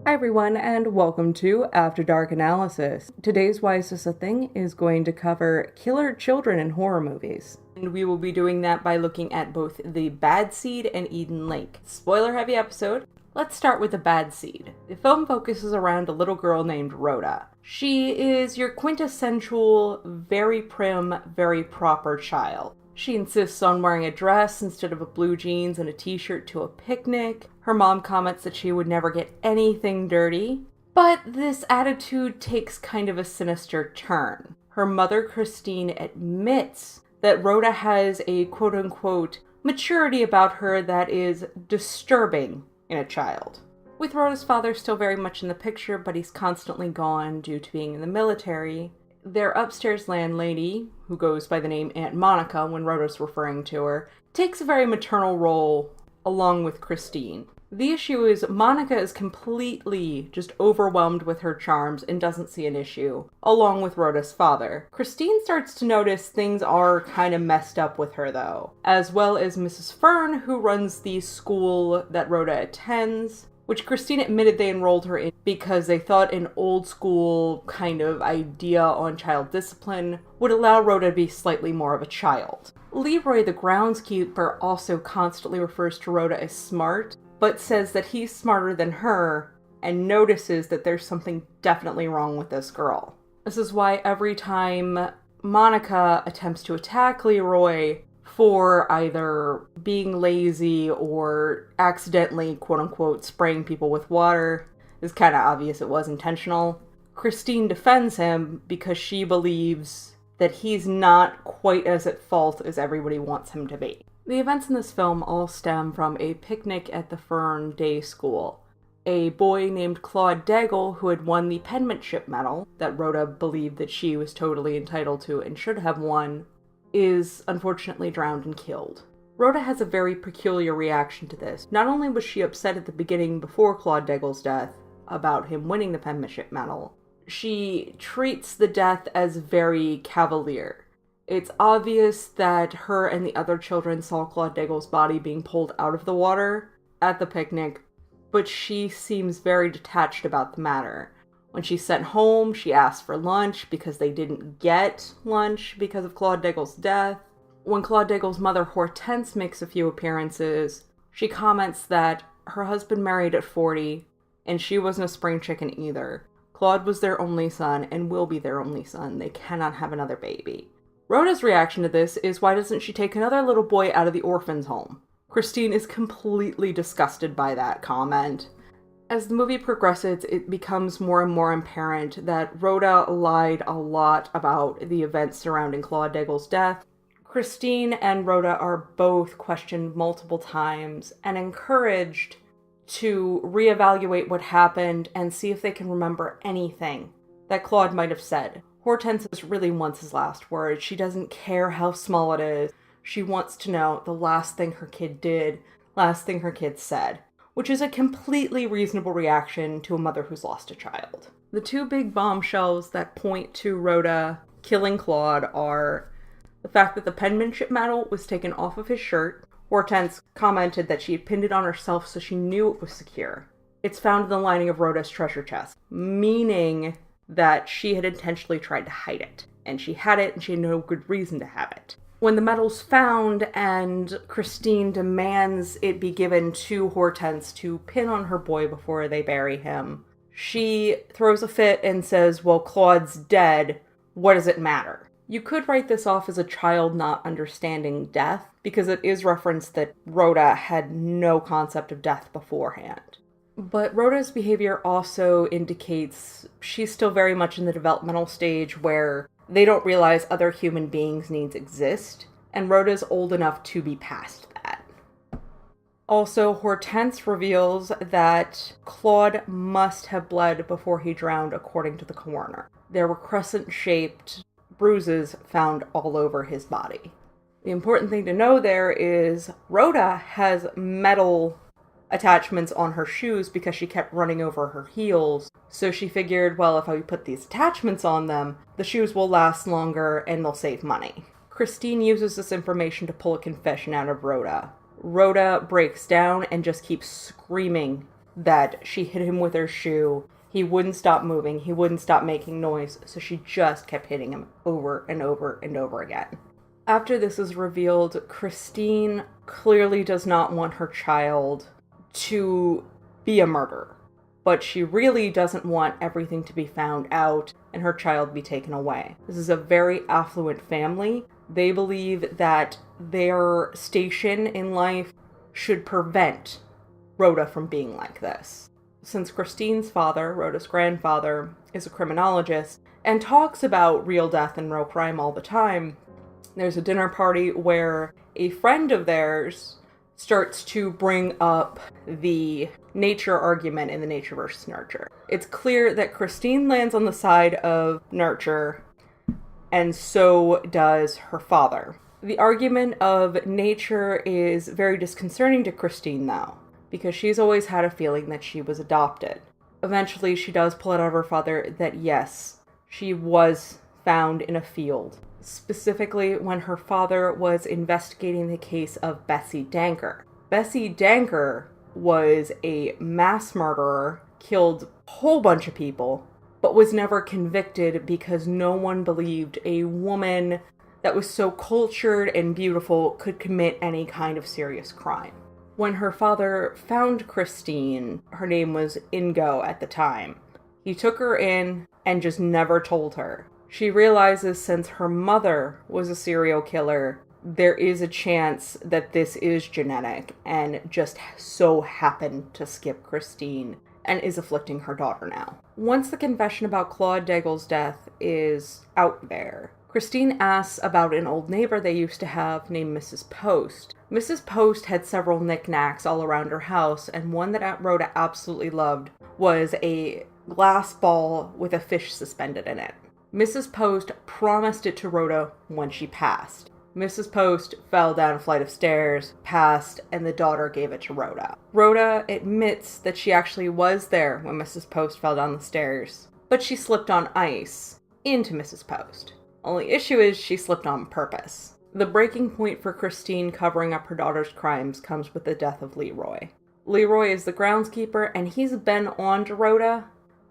Hi everyone, and welcome to After Dark Analysis. Today's Why Is This a Thing is going to cover killer children in horror movies. And we will be doing that by looking at both The Bad Seed and Eden Lake. Spoiler heavy episode. Let's start with The Bad Seed. The film focuses around a little girl named Rhoda. She is your quintessential, very prim, very proper child. She insists on wearing a dress instead of a blue jeans and a t-shirt to a picnic. Her mom comments that she would never get anything dirty. But this attitude takes kind of a sinister turn. Her mother, Christine, admits that Rhoda has a quote-unquote maturity about her that is disturbing in a child. With Rhoda's father still very much in the picture, but he's constantly gone due to being in the military. Their upstairs landlady, who goes by the name Aunt Monica when Rhoda's referring to her, takes a very maternal role along with Christine. The issue is Monica is completely just overwhelmed with her charms and doesn't see an issue, along with Rhoda's father. Christine starts to notice things are kind of messed up with her though, as well as Mrs. Fern, who runs the school that Rhoda attends, which Christine admitted they enrolled her in because they thought an old school kind of idea on child discipline would allow Rhoda to be slightly more of a child. Leroy, the groundskeeper, also constantly refers to Rhoda as smart, but says that he's smarter than her and notices that there's something definitely wrong with this girl. This is why every time Monica attempts to attack Leroy for either being lazy or accidentally, quote-unquote, spraying people with water, it's kind of obvious it was intentional. Christine defends him because she believes that he's not quite as at fault as everybody wants him to be. The events in this film all stem from a picnic at the Fern Day School. A boy named Claude Daigle, who had won the penmanship medal that Rhoda believed that she was totally entitled to and should have won, is unfortunately drowned and killed. Rhoda has a very peculiar reaction to this. Not only was she upset at the beginning before Claude Daigle's death about him winning the penmanship medal, she treats the death as very cavalier. It's obvious that her and the other children saw Claude Daigle's body being pulled out of the water at the picnic, but she seems very detached about the matter. When she's sent home, she asks for lunch because they didn't get lunch because of Claude Daigle's death. When Claude Daigle's mother, Hortense, makes a few appearances, she comments that her husband married at 40, and she wasn't a spring chicken either. Claude was their only son and will be their only son. They cannot have another baby. Rhoda's reaction to this is, why doesn't she take another little boy out of the orphan's home? Christine is completely disgusted by that comment. As the movie progresses, it becomes more and more apparent that Rhoda lied a lot about the events surrounding Claude Daigle's death. Christine and Rhoda are both questioned multiple times and encouraged to reevaluate what happened and see if they can remember anything that Claude might have said. Hortense really wants his last word. She doesn't care how small it is. She wants to know the last thing her kid did, last thing her kid said, which is a completely reasonable reaction to a mother who's lost a child. The two big bombshells that point to Rhoda killing Claude are the fact that the penmanship medal was taken off of his shirt. Hortense commented that she had pinned it on herself so she knew it was secure. It's found in the lining of Rhoda's treasure chest, meaning that she had intentionally tried to hide it. And she had it, and she had no good reason to have it. When the medal's found and Christine demands it be given to Hortense to pin on her boy before they bury him, she throws a fit and says, well, Claude's dead. What does it matter? You could write this off as a child not understanding death, because it is referenced that Rhoda had no concept of death beforehand. But Rhoda's behavior also indicates she's still very much in the developmental stage where they don't realize other human beings' needs exist, and Rhoda's old enough to be past that. Also, Hortense reveals that Claude must have bled before he drowned, according to the coroner. There were crescent-shaped bruises found all over his body. The important thing to know there is Rhoda has metal attachments on her shoes because she kept running over her heels. So she figured, well, if I put these attachments on them, the shoes will last longer and they'll save money. Christine uses this information to pull a confession out of Rhoda. Rhoda breaks down and just keeps screaming that she hit him with her shoe. He wouldn't stop moving. He wouldn't stop making noise. So she just kept hitting him over and over and over again. After this is revealed, Christine clearly does not want her child to be a murderer. But she really doesn't want everything to be found out and her child be taken away. This is a very affluent family. They believe that their station in life should prevent Rhoda from being like this. Since Christine's father, Rhoda's grandfather, is a criminologist and talks about real death and real crime all the time, there's a dinner party where a friend of theirs starts to bring up the nature argument in the nature versus nurture. It's clear that Christine lands on the side of nurture, and so does her father. The argument of nature is very disconcerting to Christine, though, because she's always had a feeling that she was adopted. Eventually, she does pull it out of her father that yes, she was found in a field. Specifically, when her father was investigating the case of Bessie Danker. Bessie Danker was a mass murderer, killed a whole bunch of people, but was never convicted because no one believed a woman that was so cultured and beautiful could commit any kind of serious crime. When her father found Christine, her name was Ingo at the time, he took her in and just never told her. She realizes since her mother was a serial killer, there is a chance that this is genetic and just so happened to skip Christine and is afflicting her daughter now. Once the confession about Claude Daigle's death is out there, Christine asks about an old neighbor they used to have named Mrs. Post. Mrs. Post had several knickknacks all around her house, and one that Rhoda absolutely loved was a glass ball with a fish suspended in it. Mrs. Post promised it to Rhoda when she passed. Mrs. Post fell down a flight of stairs, passed, and the daughter gave it to Rhoda. Rhoda admits that she actually was there when Mrs. Post fell down the stairs, but she slipped on ice into Mrs. Post. Only issue is she slipped on purpose. The breaking point for Christine covering up her daughter's crimes comes with the death of Leroy. Leroy is the groundskeeper, and he's been on to Rhoda,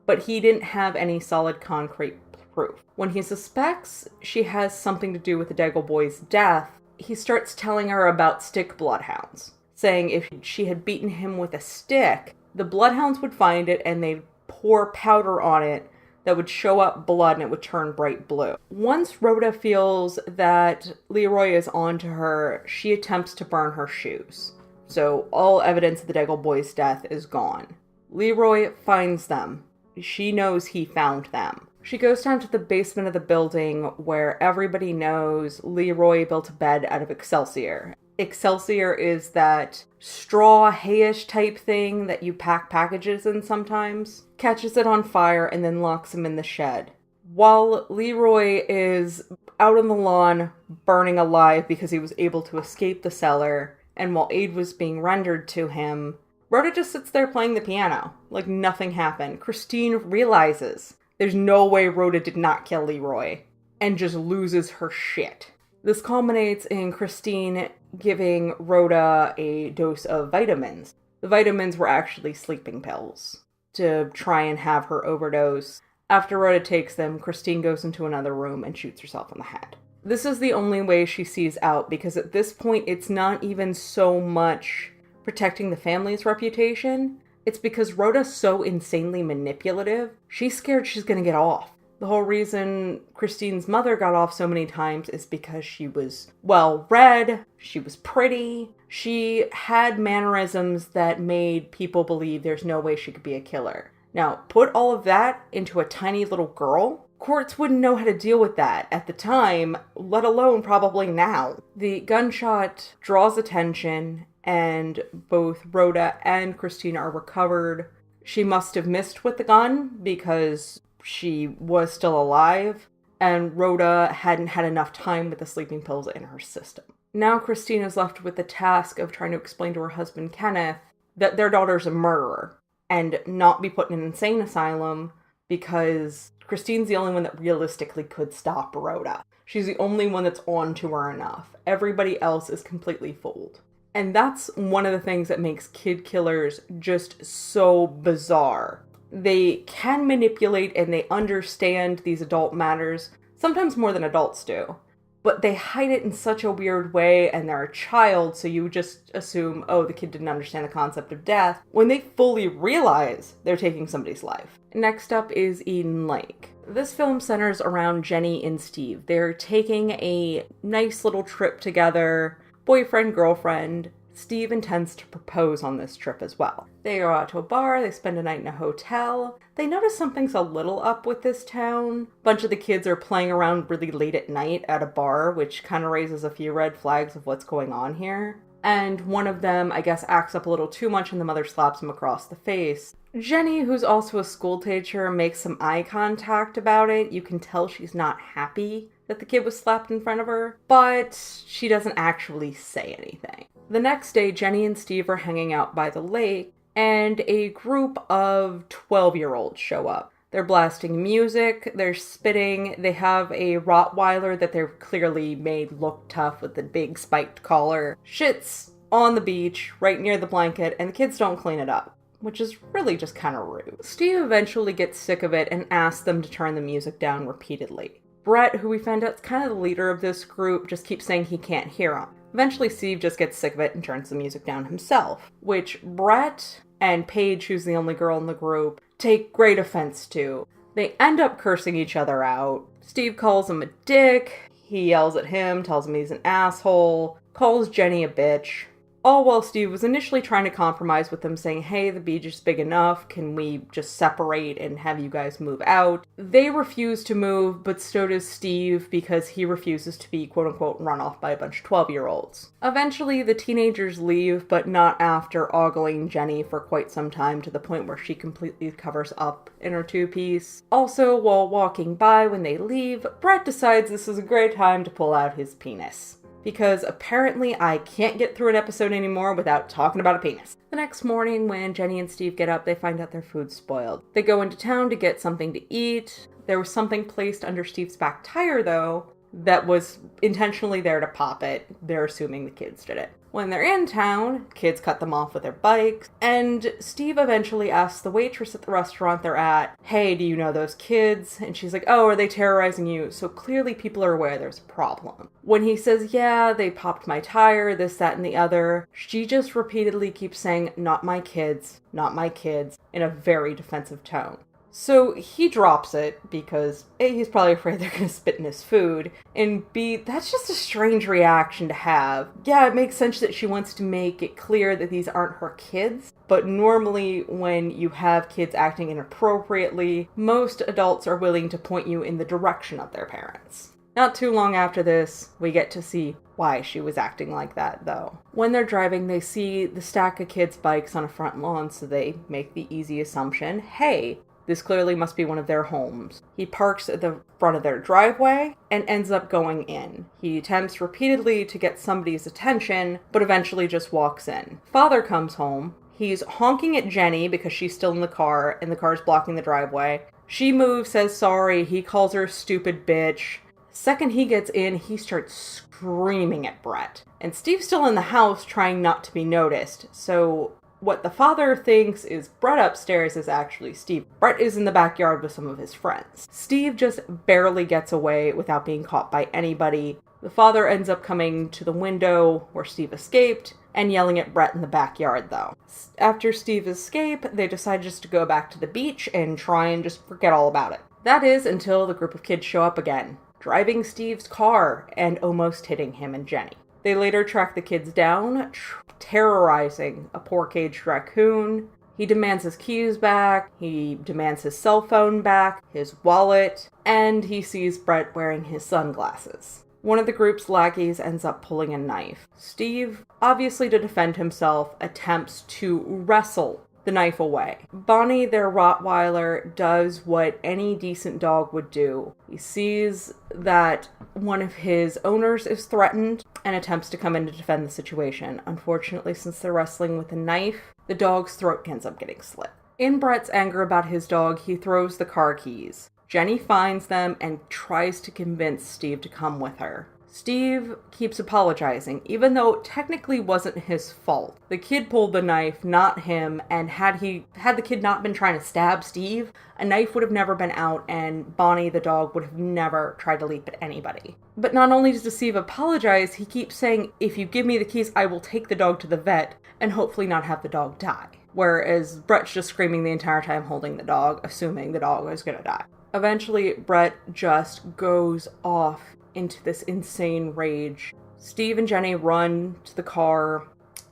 but he didn't have any solid concrete proof. When he suspects she has something to do with the Daigle boy's death, he starts telling her about stick bloodhounds, saying if she had beaten him with a stick, the bloodhounds would find it and they'd pour powder on it that would show up blood and it would turn bright blue. Once Rhoda feels that Leroy is onto her, she attempts to burn her shoes. So all evidence of the Daigle boy's death is gone. Leroy finds them. She knows he found them. She goes down to the basement of the building where everybody knows Leroy built a bed out of Excelsior. Excelsior is that straw hayish type thing that you pack packages in sometimes. Catches it on fire and then locks him in the shed. While Leroy is out on the lawn burning alive because he was able to escape the cellar, and while aid was being rendered to him, Rhoda just sits there playing the piano like nothing happened. Christine realizes there's no way Rhoda did not kill Leroy and just loses her shit. This culminates in Christine giving Rhoda a dose of vitamins. The vitamins were actually sleeping pills to try and have her overdose. After Rhoda takes them, Christine goes into another room and shoots herself in the head. This is the only way she sees out, because at this point it's not even so much protecting the family's reputation. It's because Rhoda's so insanely manipulative, she's scared she's gonna get off. The whole reason Christine's mother got off so many times is because she was well-read, she was pretty, she had mannerisms that made people believe there's no way she could be a killer. Now, put all of that into a tiny little girl, courts wouldn't know how to deal with that at the time, let alone probably now. The gunshot draws attention, and both Rhoda and Christine are recovered. She must have missed with the gun because she was still alive, and Rhoda hadn't had enough time with the sleeping pills in her system. Now Christine is left with the task of trying to explain to her husband Kenneth that their daughter's a murderer and not be put in an insane asylum, because Christine's the only one that realistically could stop Rhoda. She's the only one that's on to her enough. Everybody else is completely fooled. And that's one of the things that makes kid killers just so bizarre. They can manipulate and they understand these adult matters, sometimes more than adults do. But they hide it in such a weird way, and they're a child, so you just assume, oh, the kid didn't understand the concept of death, when they fully realize they're taking somebody's life. Next up is Eden Lake. This film centers around Jenny and Steve. They're taking a nice little trip together, boyfriend, girlfriend. Steve intends to propose on this trip as well. They go out to a bar, they spend a night in a hotel. They notice something's a little up with this town. A bunch of the kids are playing around really late at night at a bar, which kind of raises a few red flags of what's going on here. And one of them, I guess, acts up a little too much and the mother slaps him across the face. Jenny, who's also a school teacher, makes some eye contact about it. You can tell she's not happy that the kid was slapped in front of her, but she doesn't actually say anything. The next day, Jenny and Steve are hanging out by the lake, and a group of 12-year-olds show up. They're blasting music, they're spitting, they have a Rottweiler that they're clearly made look tough with the big spiked collar. Shits on the beach, right near the blanket, and the kids don't clean it up, which is really just kind of rude. Steve eventually gets sick of it and asks them to turn the music down repeatedly. Brett, who we find out is kind of the leader of this group, just keeps saying he can't hear him. Eventually, Steve just gets sick of it and turns the music down himself, which Brett and Paige, who's the only girl in the group, take great offense to. They end up cursing each other out. Steve calls him a dick, he yells at him, tells him he's an asshole, calls Jenny a bitch. All while Steve was initially trying to compromise with them, saying, hey, the beach is big enough, can we just separate and have you guys move out? They refuse to move, but so does Steve, because he refuses to be quote-unquote run off by a bunch of 12-year-olds. Eventually, the teenagers leave, but not after ogling Jenny for quite some time, to the point where she completely covers up in her two-piece. Also, while walking by when they leave, Brett decides this is a great time to pull out his penis. Because apparently I can't get through an episode anymore without talking about a penis. The next morning, when Jenny and Steve get up, they find out their food's spoiled. They go into town to get something to eat. There was something placed under Steve's back tire, though, that was intentionally there to pop it. They're assuming the kids did it. When they're in town, kids cut them off with their bikes, and Steve eventually asks the waitress at the restaurant they're at, hey, do you know those kids? And she's like, oh, are they terrorizing you? So clearly people are aware there's a problem. When he says, yeah, they popped my tire, this, that, and the other, she just repeatedly keeps saying, not my kids, in a very defensive tone. So he drops it because A, he's probably afraid they're going to spit in his food, and B, that's just a strange reaction to have. Yeah, it makes sense that she wants to make it clear that these aren't her kids, but normally when you have kids acting inappropriately, most adults are willing to point you in the direction of their parents. Not too long after this, we get to see why she was acting like that, though. When they're driving, they see the stack of kids' bikes on a front lawn, so they make the easy assumption, hey, this clearly must be one of their homes. He parks at the front of their driveway and ends up going in. He attempts repeatedly to get somebody's attention, but eventually just walks in. Father comes home. He's honking at Jenny because she's still in the car and the car's blocking the driveway. She moves, says sorry. He calls her a stupid bitch. Second he gets in, he starts screaming at Brett. And Steve's still in the house trying not to be noticed, so what the father thinks is Brett upstairs is actually Steve. Brett is in the backyard with some of his friends. Steve just barely gets away without being caught by anybody. The father ends up coming to the window where Steve escaped and yelling at Brett in the backyard, though. After Steve's escape, they decide just to go back to the beach and try and just forget all about it. That is until the group of kids show up again, driving Steve's car and almost hitting him and Jenny. They later track the kids down, terrorizing a poor caged raccoon. He demands his keys back, he demands his cell phone back, his wallet, and he sees Brett wearing his sunglasses. One of the group's lackeys ends up pulling a knife. Steve, obviously to defend himself, attempts to wrestle the knife away. Bonnie, their Rottweiler, does what any decent dog would do. He sees that one of his owners is threatened and attempts to come in to defend the situation. Unfortunately, since they're wrestling with a knife, the dog's throat ends up getting slit. In Brett's anger about his dog, he throws the car keys. Jenny finds them and tries to convince Steve to come with her. Steve keeps apologizing, even though it technically wasn't his fault. The kid pulled the knife, not him, and had the kid not been trying to stab Steve, a knife would have never been out and Bonnie the dog would have never tried to leap at anybody. But not only does Steve apologize, he keeps saying, if you give me the keys, I will take the dog to the vet and hopefully not have the dog die. Whereas Brett's just screaming the entire time holding the dog, assuming the dog is gonna die. Eventually, Brett just goes off into this insane rage. Steve and Jenny run to the car.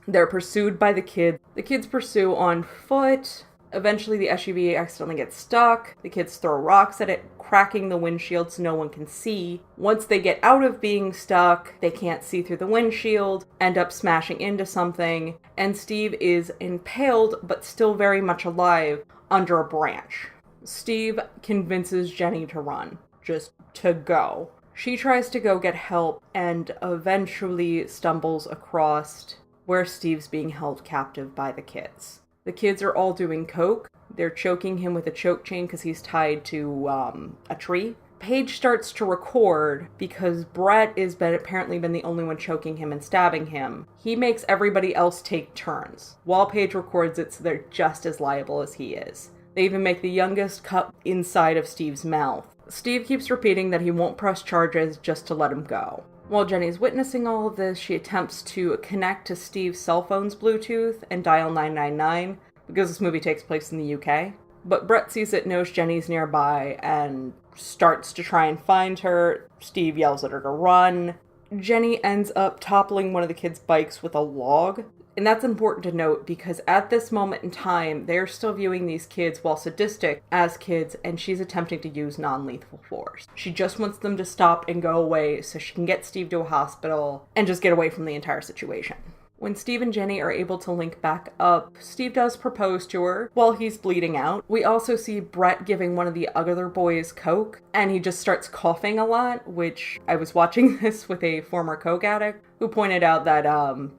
They're pursued by the kids. The kids pursue on foot. Eventually, the SUV accidentally gets stuck. The kids throw rocks at it, cracking the windshield so no one can see. Once they get out of being stuck, they can't see through the windshield, end up smashing into something, and Steve is impaled, but still very much alive, under a branch. Steve convinces Jenny to run, just to go. She tries to go get help and eventually stumbles across where Steve's being held captive by the kids. The kids are all doing coke. They're choking him with a choke chain because he's tied to a tree. Paige starts to record because Brett has apparently been the only one choking him and stabbing him. He makes everybody else take turns. While Paige records it, so they're just as liable as he is. They even make the youngest cut inside of Steve's mouth. Steve keeps repeating that he won't press charges just to let him go. While Jenny's witnessing all of this, she attempts to connect to Steve's cell phone's Bluetooth and dial 999 because this movie takes place in the UK. But Brett sees it, knows Jenny's nearby, and starts to try and find her. Steve yells at her to run. Jenny ends up toppling one of the kids' bikes with a log. And that's important to note because at this moment in time, they're still viewing these kids, while sadistic, as kids, and she's attempting to use non-lethal force. She just wants them to stop and go away so she can get Steve to a hospital and just get away from the entire situation. When Steve and Jenny are able to link back up, Steve does propose to her while he's bleeding out. We also see Brett giving one of the other boys coke, and he just starts coughing a lot, which I was watching this with a former coke addict who pointed out that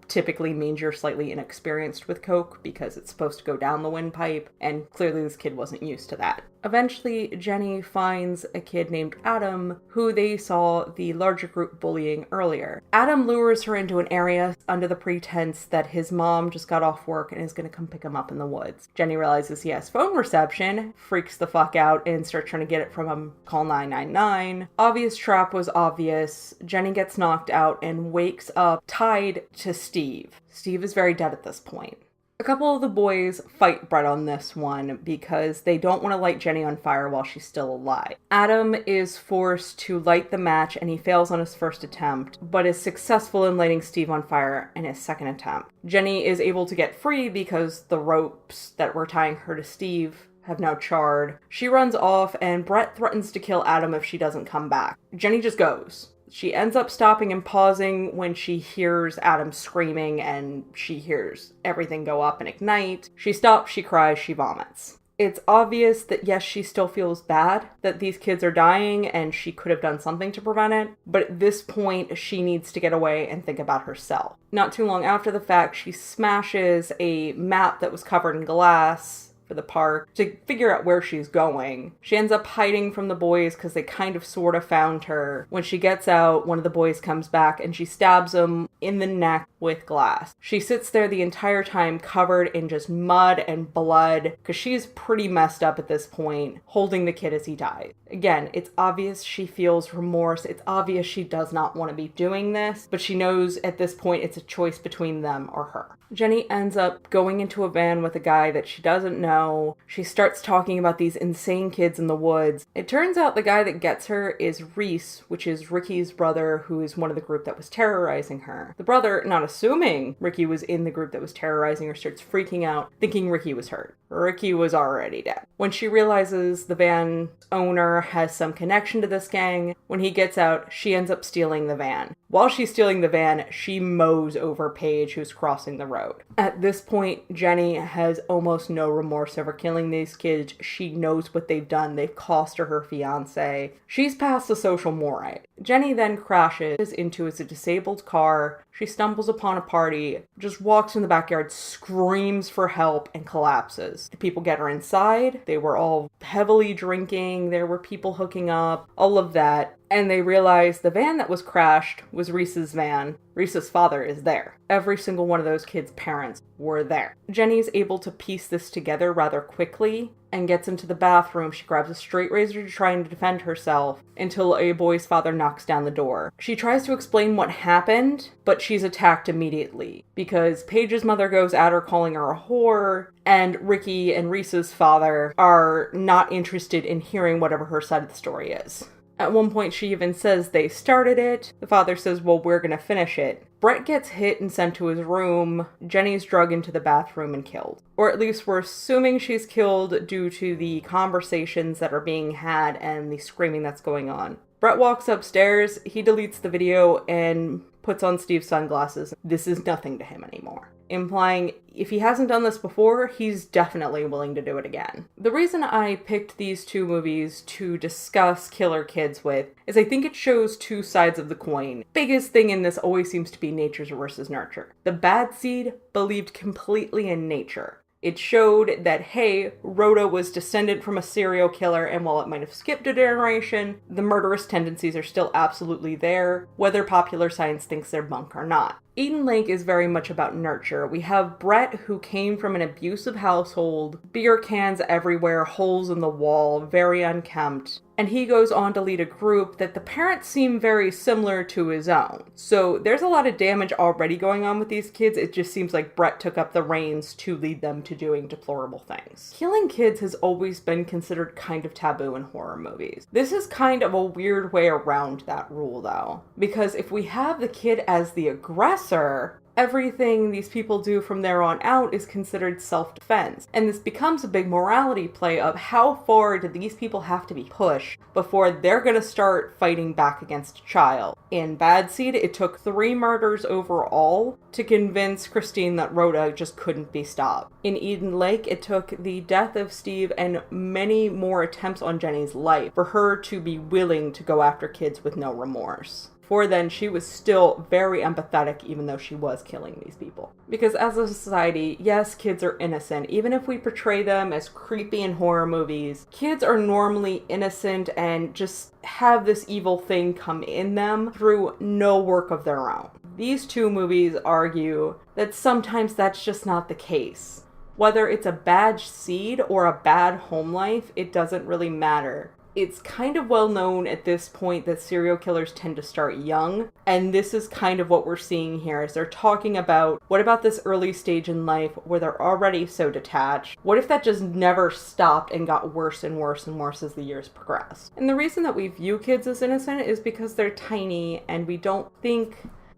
typically means you're slightly inexperienced with coke because it's supposed to go down the windpipe, and clearly this kid wasn't used to that. Eventually, Jenny finds a kid named Adam, who they saw the larger group bullying earlier. Adam lures her into an area under the pretense that his mom just got off work and is going to come pick him up in the woods. Jenny realizes he has phone reception, freaks the fuck out, and starts trying to get it from him, call 999. Obvious trap was obvious. Jenny gets knocked out and wakes up tied to Steve. Steve is very dead at this point. A couple of the boys fight Brett on this one because they don't want to light Jenny on fire while she's still alive. Adam is forced to light the match and he fails on his first attempt, but is successful in lighting Steve on fire in his second attempt. Jenny is able to get free because the ropes that were tying her to Steve have now charred. She runs off and Brett threatens to kill Adam if she doesn't come back. Jenny just goes. She ends up stopping and pausing when she hears Adam screaming and she hears everything go up and ignite. She stops, she cries, she vomits. It's obvious that yes, she still feels bad that these kids are dying and she could have done something to prevent it, but at this point she needs to get away and think about herself. Not too long after the fact, she smashes a map that was covered in glass for the park to figure out where she's going. She ends up hiding from the boys because they kind of sort of found her. When she gets out, one of the boys comes back and she stabs him in the neck with glass. She sits there the entire time covered in just mud and blood because she's pretty messed up at this point, holding the kid as he dies. Again, it's obvious she feels remorse. It's obvious she does not want to be doing this, but she knows at this point it's a choice between them or her. Jenny ends up going into a van with a guy that she doesn't know. She starts talking about these insane kids in the woods. It turns out the guy that gets her is Reese, which is Ricky's brother, who is one of the group that was terrorizing her. The brother, not assuming Ricky was in the group that was terrorizing her, starts freaking out, thinking Ricky was hurt. Ricky was already dead. When she realizes the van owner has some connection to this gang, when he gets out, she ends up stealing the van. While she's stealing the van, she mows over Paige, who's crossing the road. At this point, Jenny has almost no remorse over killing these kids. She knows what they've done. They've cost her fiancé. She's past the social moray. Jenny then crashes into a disabled car. She stumbles upon a party, just walks in the backyard, screams for help, and collapses. The people get her inside. They were all heavily drinking. There were people hooking up, all of that. and they realize the van that was crashed was Reese's van. Reese's father is there. Every single one of those kids' parents were there. Jenny's able to piece this together rather quickly and gets into the bathroom. She grabs a straight razor to try and defend herself until a boy's father knocks down the door. She tries to explain what happened, but she's attacked immediately because Paige's mother goes at her calling her a whore, and Ricky and Reese's father are not interested in hearing whatever her side of the story is. At one point, she even says they started it. The father says, well, we're gonna finish it. Brett gets hit and sent to his room. Jenny's drug into the bathroom and killed. Or at least we're assuming she's killed due to the conversations that are being had and the screaming that's going on. Brett walks upstairs, he deletes the video and puts on Steve's sunglasses. This is nothing to him anymore, implying if he hasn't done this before, he's definitely willing to do it again. The reason I picked these two movies to discuss killer kids with is I think it shows two sides of the coin. Biggest thing in this always seems to be nature versus nurture. The bad seed believed completely in nature. It showed that, hey, Rhoda was descended from a serial killer, and while it might have skipped a generation, the murderous tendencies are still absolutely there, whether popular science thinks they're bunk or not. Eden Lake is very much about nurture. We have Brett, who came from an abusive household, beer cans everywhere, holes in the wall, very unkempt, and he goes on to lead a group that the parents seem very similar to his own. So there's a lot of damage already going on with these kids. It just seems like Brett took up the reins to lead them to doing deplorable things. Killing kids has always been considered kind of taboo in horror movies. This is kind of a weird way around that rule, though, because if we have the kid as the aggressor, everything these people do from there on out is considered self-defense. And this becomes a big morality play of how far do these people have to be pushed before they're gonna start fighting back against a child. In Bad Seed, it took 3 murders overall to convince Christine that Rhoda just couldn't be stopped. In Eden Lake, it took the death of Steve and many more attempts on Jenny's life for her to be willing to go after kids with no remorse. Before then, she was still very empathetic even though she was killing these people. Because as a society, yes, kids are innocent. Even if we portray them as creepy in horror movies, kids are normally innocent and just have this evil thing come in them through no work of their own. These two movies argue that sometimes that's just not the case. Whether it's a bad seed or a bad home life, it doesn't really matter. It's kind of well known at this point that serial killers tend to start young, and this is kind of what we're seeing here, is they're talking about, what about this early stage in life where they're already so detached? What if that just never stopped and got worse and worse and worse as the years progressed? And the reason that we view kids as innocent is because they're tiny and we don't think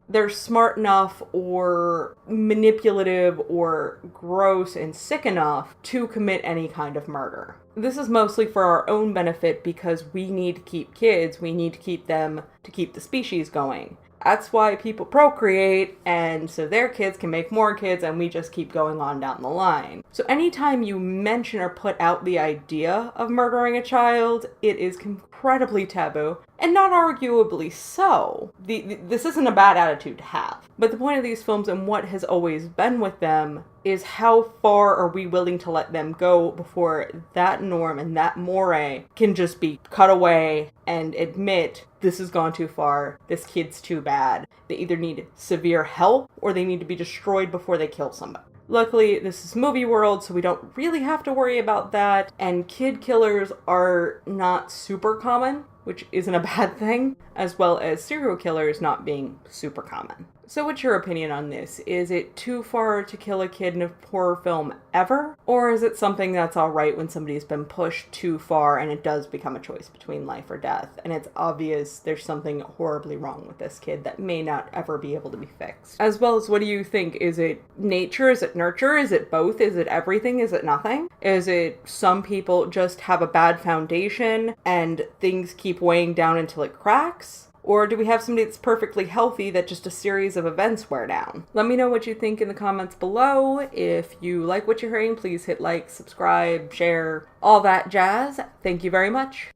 they're smart enough or manipulative or gross and sick enough to commit any kind of murder. This is mostly for our own benefit because we need to keep kids, we need to keep them to keep the species going. That's why people procreate, and so their kids can make more kids, and we just keep going on down the line. So anytime you mention or put out the idea of murdering a child, it is incredibly taboo, and not arguably so. This isn't a bad attitude to have. But the point of these films and what has always been with them is how far are we willing to let them go before that norm and that moray can just be cut away and admit this has gone too far, this kid's too bad. They either need severe help or they need to be destroyed before they kill somebody. Luckily, this is movie world, so we don't really have to worry about that, and kid killers are not super common, which isn't a bad thing, as well as serial killers not being super common. So what's your opinion on this? Is it too far to kill a kid in a horror film ever? Or is it something that's alright when somebody's been pushed too far and it does become a choice between life or death, and it's obvious there's something horribly wrong with this kid that may not ever be able to be fixed? As well as, what do you think? Is it nature? Is it nurture? Is it both? Is it everything? Is it nothing? Is it some people just have a bad foundation and things keep weighing down until it cracks? Or do we have somebody that's perfectly healthy that just a series of events wear down? Let me know what you think in the comments below. If you like what you're hearing, please hit like, subscribe, share, all that jazz. Thank you very much.